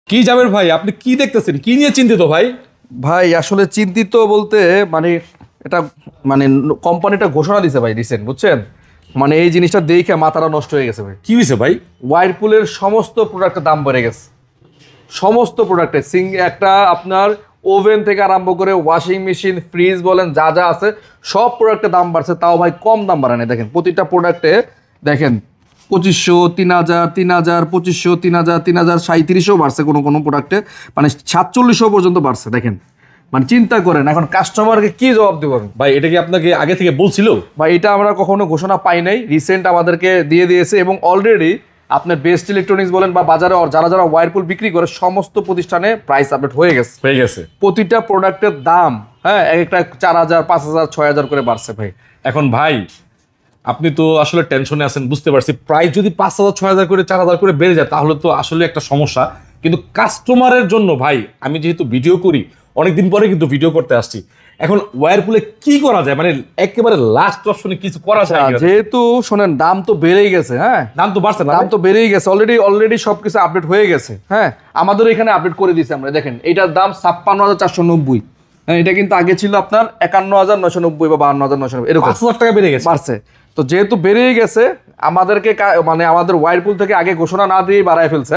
কি জাবের ভাই, আপনি কি দেখতেছেন, কি নিয়ে চিন্তিত ভাই? ভাই আসলে চিন্তিত বলতে মানে এটা মানে কোম্পানিটা ঘোষণা দিছে ভাই রিসেন্ট, বুঝছেন? মানে এই জিনিসটা দেখে মাথাটা নষ্ট হয়ে গেছে ভাই। কি হয়েছে ভাই? ওয়ারপুলের সমস্ত প্রোডাক্টের দাম বেড়ে গেছে। সমস্ত প্রোডাক্টে একটা আপনার ওভেন থেকে আরম্ভ করে ওয়াশিং মেশিন, ফ্রিজ বলেন, যা যা আছে সব প্রোডাক্টের দাম বাড়ছে। তাও ভাই কম দাম বাড়ায় না। দেখেন প্রতিটা প্রোডাক্টে দেখেন 2500, 3000, 3000, 2500, 3000, 3000, 3700 বাড়ছে কোনো কোনো প্রোডাক্টে, মানে 4700 পর্যন্ত বাড়ছে। দেখেন মানে চিন্তা করেন এখন কাস্টমারকে কি জবাব দেবো আমি? ভাই এটা কি আপনাকে আগে থেকে বলছিল? ভাই এটা আমরা কখনো ঘোষণা পাই নাই, রিসেন্ট আমাদেরকে দিয়ে দিয়েছে। এবং অলরেডি আপনার বেস্ট ইলেকট্রনিক্স বলেন বা বাজারে যারা যারা ওয়ারপুল বিক্রি করে সমস্ত প্রতিষ্ঠানে প্রাইস আপডেট হয়ে গেছে। প্রতিটা প্রোডাক্টের দাম হ্যাঁ এক একটা 4000, 5000, 6000 করে বাড়ছে ভাই। এখন ভাই আপনি তো আসলে টেনশনে আছেন, বুঝতে পারছি। প্রাইস যদি 5000, 6000 করে, 4000 করে বেড়ে যায় তাহলে তো আসলে একটা সমস্যা। কিন্তু কাস্টমারের জন্য ভাই, আমি যেহেতু ভিডিও করি অনেকদিন পরে কিন্তু ভিডিও করতে আসছি, এখন ওয়ারপুলে কি করা যায়, মানে একেবারে লাস্ট অপশনে কিছু করা যায় কিনা? যেহেতু শোনেন দাম তো বেড়েই গেছে, হ্যাঁ দাম তো বাড়ছে না? দাম তো বেড়েই গেছে, অলরেডি সবকিছু আপডেট হয়ে গেছে। হ্যাঁ আমাদের এখানে আপডেট করে দিয়েছি আমরা। দেখেন এইটার দাম 56490। হ্যাঁ এটা কিন্তু আগে ছিল আপনার 51990 বা 52990 এরকম। 5000 টাকা বেড়ে গেছে। বাড়ছে। তো যেহেতু বেড়েই গেছে আমাদেরকে মানে আমাদের ওয়ারপুল থেকে আগে ঘোষণা না দিয়ে বাড়ায় ফেলছে।